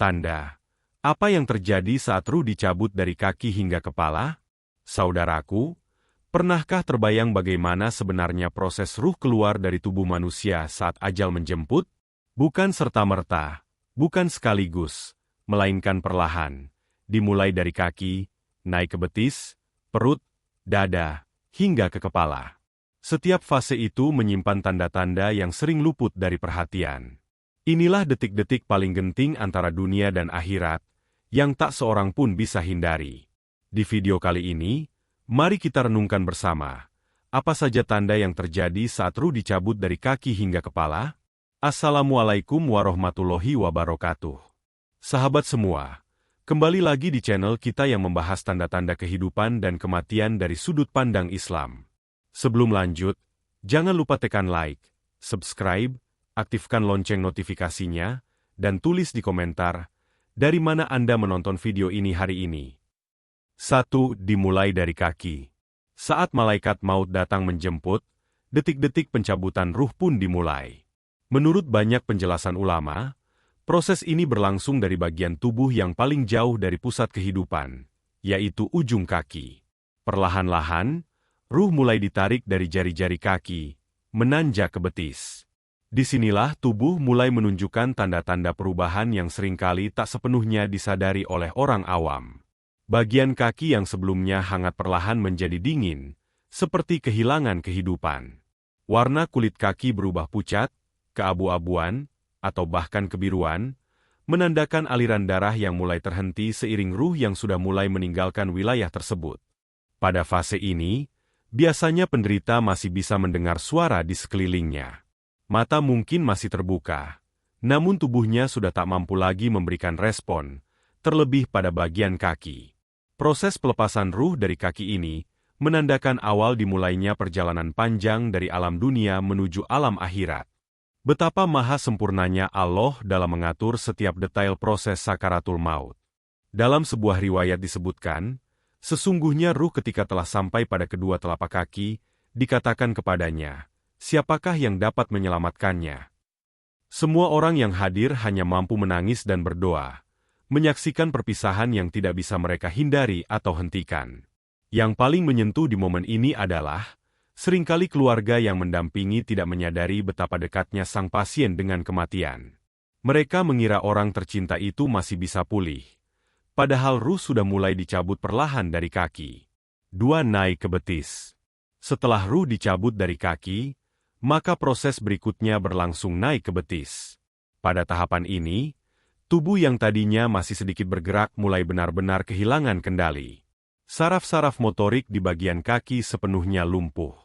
Tanda. Apa yang terjadi saat ruh dicabut dari kaki hingga kepala? Saudaraku, pernahkah terbayang bagaimana sebenarnya proses ruh keluar dari tubuh manusia saat ajal menjemput? Bukan serta-merta, bukan sekaligus, melainkan perlahan. Dimulai dari kaki, naik ke betis, perut, dada, hingga ke kepala. Setiap fase itu menyimpan tanda-tanda yang sering luput dari perhatian. Inilah detik-detik paling genting antara dunia dan akhirat, yang tak seorang pun bisa hindari. Di video kali ini, mari kita renungkan bersama, apa saja tanda yang terjadi saat ruh dicabut dari kaki hingga kepala? Assalamualaikum warahmatullahi wabarakatuh. Sahabat semua, kembali lagi di channel kita yang membahas tanda-tanda kehidupan dan kematian dari sudut pandang Islam. Sebelum lanjut, jangan lupa tekan like, subscribe, aktifkan lonceng notifikasinya, dan tulis di komentar, dari mana Anda menonton video ini hari ini. 1. Dimulai dari kaki. Saat malaikat maut datang menjemput, detik-detik pencabutan ruh pun dimulai. Menurut banyak penjelasan ulama, proses ini berlangsung dari bagian tubuh yang paling jauh dari pusat kehidupan, yaitu ujung kaki. Perlahan-lahan, ruh mulai ditarik dari jari-jari kaki, menanjak ke betis. Disinilah tubuh mulai menunjukkan tanda-tanda perubahan yang seringkali tak sepenuhnya disadari oleh orang awam. Bagian kaki yang sebelumnya hangat perlahan menjadi dingin, seperti kehilangan kehidupan. Warna kulit kaki berubah pucat, keabu-abuan, atau bahkan kebiruan, menandakan aliran darah yang mulai terhenti seiring ruh yang sudah mulai meninggalkan wilayah tersebut. Pada fase ini, biasanya penderita masih bisa mendengar suara di sekelilingnya. Mata mungkin masih terbuka, namun tubuhnya sudah tak mampu lagi memberikan respon, terlebih pada bagian kaki. Proses pelepasan ruh dari kaki ini menandakan awal dimulainya perjalanan panjang dari alam dunia menuju alam akhirat. Betapa maha sempurnanya Allah dalam mengatur setiap detail proses sakaratul maut. Dalam sebuah riwayat disebutkan, sesungguhnya ruh ketika telah sampai pada kedua telapak kaki, dikatakan kepadanya, siapakah yang dapat menyelamatkannya? Semua orang yang hadir hanya mampu menangis dan berdoa, menyaksikan perpisahan yang tidak bisa mereka hindari atau hentikan. Yang paling menyentuh di momen ini adalah, seringkali keluarga yang mendampingi tidak menyadari betapa dekatnya sang pasien dengan kematian. Mereka mengira orang tercinta itu masih bisa pulih, padahal ruh sudah mulai dicabut perlahan dari kaki. 2. Naik ke betis. Setelah ruh dicabut dari kaki, maka proses berikutnya berlangsung naik ke betis. Pada tahapan ini, tubuh yang tadinya masih sedikit bergerak mulai benar-benar kehilangan kendali. Saraf-saraf motorik di bagian kaki sepenuhnya lumpuh.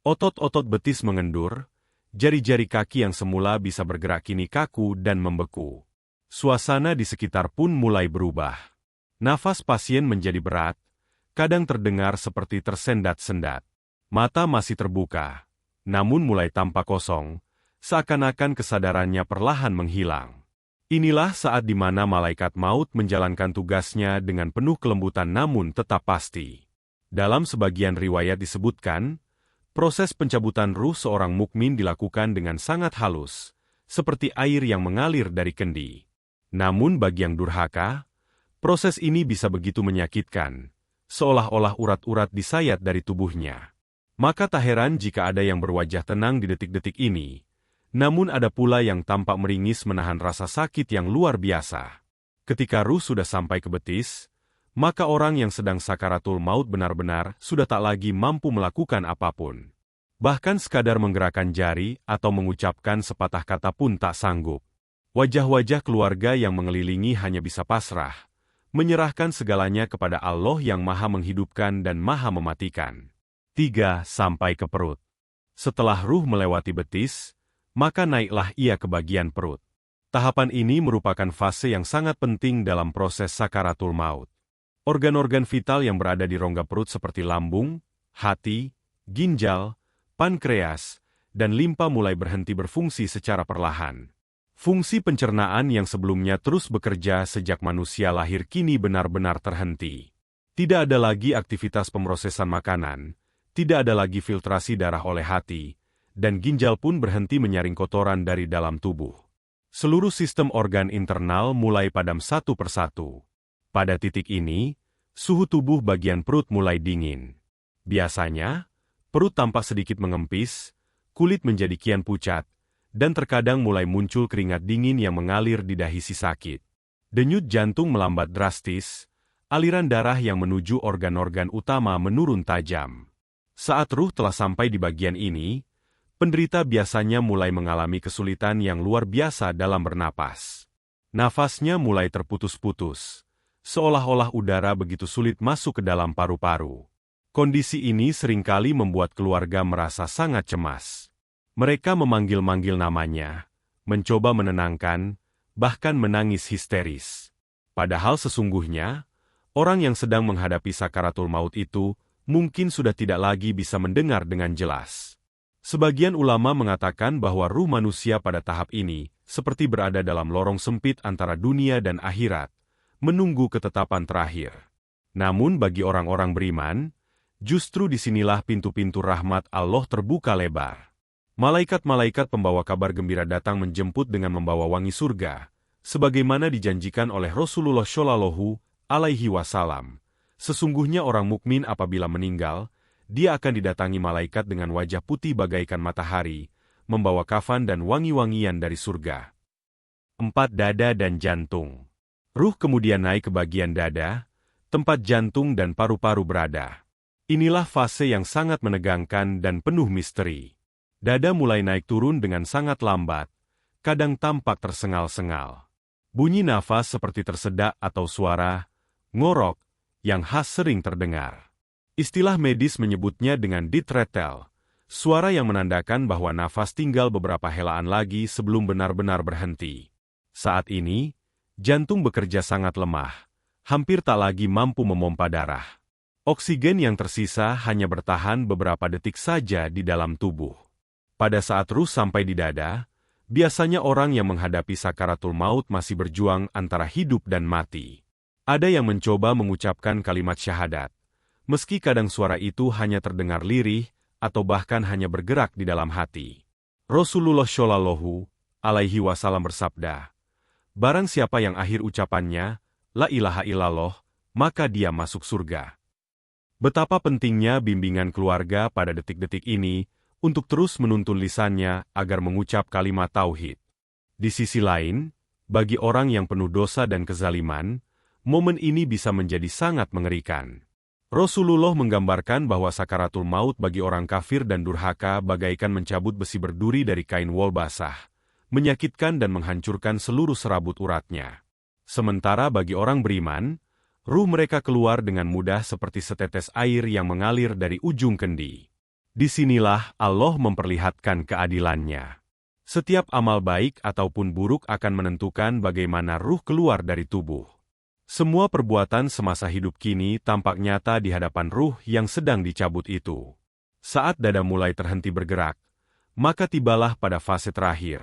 Otot-otot betis mengendur, jari-jari kaki yang semula bisa bergerak kini kaku dan membeku. Suasana di sekitar pun mulai berubah. Nafas pasien menjadi berat, kadang terdengar seperti tersendat-sendat. Mata masih terbuka, namun mulai tampak kosong, seakan-akan kesadarannya perlahan menghilang. Inilah saat di mana malaikat maut menjalankan tugasnya dengan penuh kelembutan namun tetap pasti. Dalam sebagian riwayat disebutkan, proses pencabutan ruh seorang mukmin dilakukan dengan sangat halus, seperti air yang mengalir dari kendi. Namun bagi yang durhaka, proses ini bisa begitu menyakitkan, seolah-olah urat-urat disayat dari tubuhnya. Maka tak heran jika ada yang berwajah tenang di detik-detik ini, namun ada pula yang tampak meringis menahan rasa sakit yang luar biasa. Ketika ruh sudah sampai ke betis, maka orang yang sedang sakaratul maut benar-benar sudah tak lagi mampu melakukan apapun. Bahkan sekadar menggerakkan jari atau mengucapkan sepatah kata pun tak sanggup. Wajah-wajah keluarga yang mengelilingi hanya bisa pasrah, menyerahkan segalanya kepada Allah yang maha menghidupkan dan maha mematikan. 3. Sampai ke perut. Setelah ruh melewati betis, maka naiklah ia ke bagian perut. Tahapan ini merupakan fase yang sangat penting dalam proses sakaratul maut. Organ-organ vital yang berada di rongga perut seperti lambung, hati, ginjal, pankreas, dan limpa mulai berhenti berfungsi secara perlahan. Fungsi pencernaan yang sebelumnya terus bekerja sejak manusia lahir kini benar-benar terhenti. Tidak ada lagi aktivitas pemrosesan makanan, tidak ada lagi filtrasi darah oleh hati, dan ginjal pun berhenti menyaring kotoran dari dalam tubuh. Seluruh sistem organ internal mulai padam satu persatu. Pada titik ini, suhu tubuh bagian perut mulai dingin. Biasanya, perut tampak sedikit mengempis, kulit menjadi kian pucat, dan terkadang mulai muncul keringat dingin yang mengalir di dahi si sakit. Denyut jantung melambat drastis, aliran darah yang menuju organ-organ utama menurun tajam. Saat ruh telah sampai di bagian ini, penderita biasanya mulai mengalami kesulitan yang luar biasa dalam bernapas. Nafasnya mulai terputus-putus, seolah-olah udara begitu sulit masuk ke dalam paru-paru. Kondisi ini seringkali membuat keluarga merasa sangat cemas. Mereka memanggil-manggil namanya, mencoba menenangkan, bahkan menangis histeris. Padahal sesungguhnya, orang yang sedang menghadapi sakaratul maut itu mungkin sudah tidak lagi bisa mendengar dengan jelas. Sebagian ulama mengatakan bahwa ruh manusia pada tahap ini seperti berada dalam lorong sempit antara dunia dan akhirat, menunggu ketetapan terakhir. Namun bagi orang-orang beriman, justru disinilah pintu-pintu rahmat Allah terbuka lebar. Malaikat-malaikat pembawa kabar gembira datang menjemput dengan membawa wangi surga, sebagaimana dijanjikan oleh Rasulullah Shallallahu Alaihi Wasallam. Sesungguhnya orang mukmin apabila meninggal, dia akan didatangi malaikat dengan wajah putih bagaikan matahari, membawa kafan dan wangi-wangian dari surga. 4. Dada dan jantung. Ruh kemudian naik ke bagian dada, tempat jantung dan paru-paru berada. Inilah fase yang sangat menegangkan dan penuh misteri. Dada mulai naik turun dengan sangat lambat, kadang tampak tersengal-sengal. Bunyi nafas seperti tersedak atau suara, ngorok, yang khas sering terdengar. Istilah medis menyebutnya dengan ditretel, suara yang menandakan bahwa nafas tinggal beberapa helaan lagi sebelum benar-benar berhenti. Saat ini, jantung bekerja sangat lemah, hampir tak lagi mampu memompa darah. Oksigen yang tersisa hanya bertahan beberapa detik saja di dalam tubuh. Pada saat ruh sampai di dada, biasanya orang yang menghadapi sakaratul maut masih berjuang antara hidup dan mati. Ada yang mencoba mengucapkan kalimat syahadat, meski kadang suara itu hanya terdengar lirih atau bahkan hanya bergerak di dalam hati. Rasulullah Shallallahu Alaihi Wasallam bersabda, "Barang siapa yang akhir ucapannya, la ilaha illallah, maka dia masuk surga." Betapa pentingnya bimbingan keluarga pada detik-detik ini untuk terus menuntun lisannya agar mengucap kalimat tauhid. Di sisi lain, bagi orang yang penuh dosa dan kezaliman, momen ini bisa menjadi sangat mengerikan. Rasulullah menggambarkan bahwa sakaratul maut bagi orang kafir dan durhaka bagaikan mencabut besi berduri dari kain wol basah, menyakitkan dan menghancurkan seluruh serabut uratnya. Sementara bagi orang beriman, ruh mereka keluar dengan mudah seperti setetes air yang mengalir dari ujung kendi. Disinilah Allah memperlihatkan keadilannya. Setiap amal baik ataupun buruk akan menentukan bagaimana ruh keluar dari tubuh. Semua perbuatan semasa hidup kini tampak nyata di hadapan ruh yang sedang dicabut itu. Saat dada mulai terhenti bergerak, maka tibalah pada fase terakhir.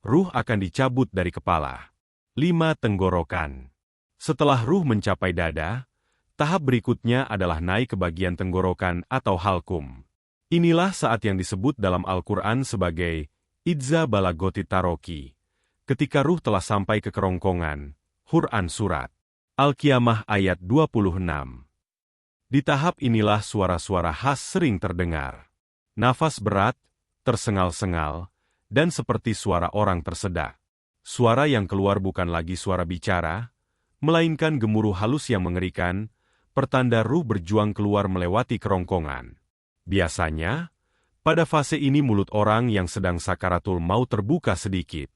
Ruh akan dicabut dari kepala. 5. Tenggorokan. Setelah ruh mencapai dada, tahap berikutnya adalah naik ke bagian tenggorokan atau halkum. Inilah saat yang disebut dalam Al-Quran sebagai idza balagoti taroki, ketika ruh telah sampai ke kerongkongan. Quran Surat Al-Qiyamah ayat 26. Di tahap inilah suara-suara khas sering terdengar. Nafas berat, tersengal-sengal, dan seperti suara orang tersedak. Suara yang keluar bukan lagi suara bicara, melainkan gemuruh halus yang mengerikan, pertanda ruh berjuang keluar melewati kerongkongan. Biasanya, pada fase ini mulut orang yang sedang sakaratul maut terbuka sedikit.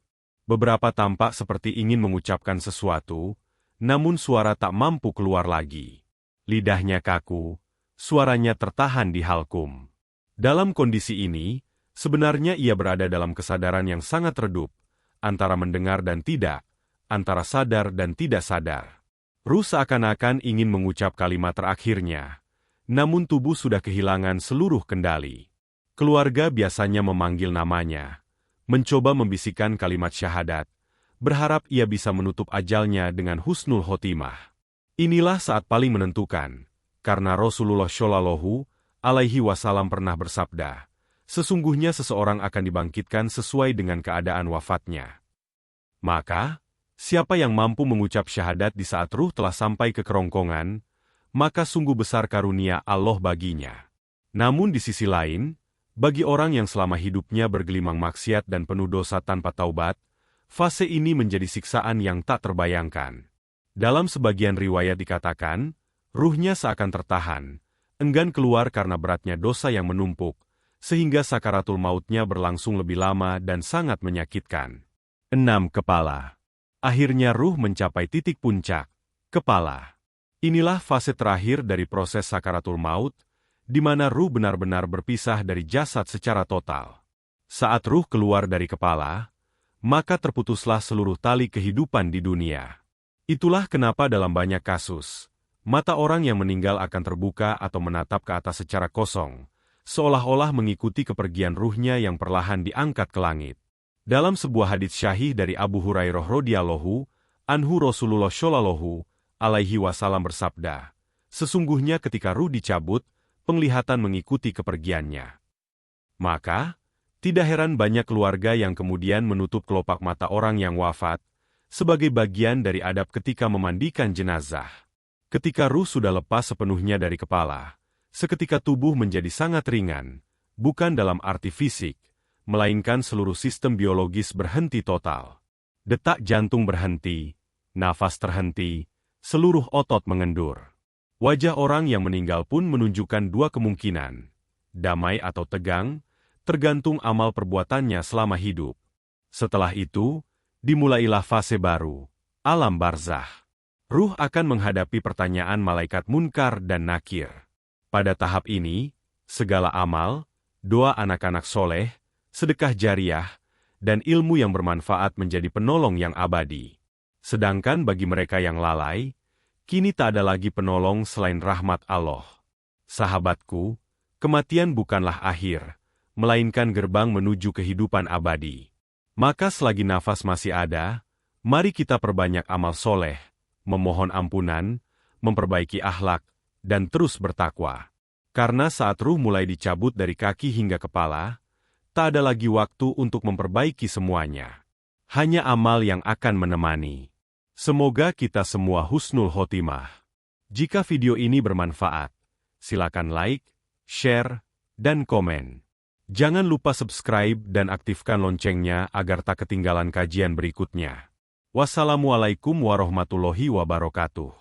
Beberapa tampak seperti ingin mengucapkan sesuatu, namun suara tak mampu keluar lagi. Lidahnya kaku, suaranya tertahan di halkum. Dalam kondisi ini, sebenarnya ia berada dalam kesadaran yang sangat redup, antara mendengar dan tidak, antara sadar dan tidak sadar. Ruh seakan-akan ingin mengucap kalimat terakhirnya, namun tubuh sudah kehilangan seluruh kendali. Keluarga biasanya memanggil namanya, mencoba membisikkan kalimat syahadat, berharap ia bisa menutup ajalnya dengan husnul khotimah. Inilah saat paling menentukan, karena Rasulullah Shallallahu Alaihi Wasallam pernah bersabda, sesungguhnya seseorang akan dibangkitkan sesuai dengan keadaan wafatnya. Maka, siapa yang mampu mengucap syahadat di saat ruh telah sampai ke kerongkongan, maka sungguh besar karunia Allah baginya. Namun di sisi lain, bagi orang yang selama hidupnya bergelimang maksiat dan penuh dosa tanpa taubat, fase ini menjadi siksaan yang tak terbayangkan. Dalam sebagian riwayat dikatakan, ruhnya seakan tertahan, enggan keluar karena beratnya dosa yang menumpuk, sehingga sakaratul mautnya berlangsung lebih lama dan sangat menyakitkan. 6. Kepala. Akhirnya ruh mencapai titik puncak, kepala. Inilah fase terakhir dari proses sakaratul maut, di mana ruh benar-benar berpisah dari jasad secara total. Saat ruh keluar dari kepala, maka terputuslah seluruh tali kehidupan di dunia. Itulah kenapa dalam banyak kasus, mata orang yang meninggal akan terbuka atau menatap ke atas secara kosong, seolah-olah mengikuti kepergian ruhnya yang perlahan diangkat ke langit. Dalam sebuah hadits syahih dari Abu Hurairah radhiyallahu anhu, Rasulullah shallallahu alaihi wasallam bersabda, sesungguhnya ketika ruh dicabut, penglihatan mengikuti kepergiannya. Maka, tidak heran banyak keluarga yang kemudian menutup kelopak mata orang yang wafat, sebagai bagian dari adab ketika memandikan jenazah. Ketika ruh sudah lepas sepenuhnya dari kepala, seketika tubuh menjadi sangat ringan, bukan dalam arti fisik, melainkan seluruh sistem biologis berhenti total. Detak jantung berhenti, nafas terhenti, seluruh otot mengendur. Wajah orang yang meninggal pun menunjukkan dua kemungkinan, damai atau tegang, tergantung amal perbuatannya selama hidup. Setelah itu, dimulailah fase baru, alam barzah. Ruh akan menghadapi pertanyaan malaikat Munkar dan Nakir. Pada tahap ini, segala amal, doa anak-anak soleh, sedekah jariah, dan ilmu yang bermanfaat menjadi penolong yang abadi. Sedangkan bagi mereka yang lalai, kini tak ada lagi penolong selain rahmat Allah. Sahabatku, kematian bukanlah akhir, melainkan gerbang menuju kehidupan abadi. Maka selagi nafas masih ada, mari kita perbanyak amal soleh, memohon ampunan, memperbaiki akhlak, dan terus bertakwa. Karena saat ruh mulai dicabut dari kaki hingga kepala, tak ada lagi waktu untuk memperbaiki semuanya. Hanya amal yang akan menemani. Semoga kita semua husnul khotimah. Jika video ini bermanfaat, silakan like, share, dan komen. Jangan lupa subscribe dan aktifkan loncengnya agar tak ketinggalan kajian berikutnya. Wassalamualaikum warahmatullahi wabarakatuh.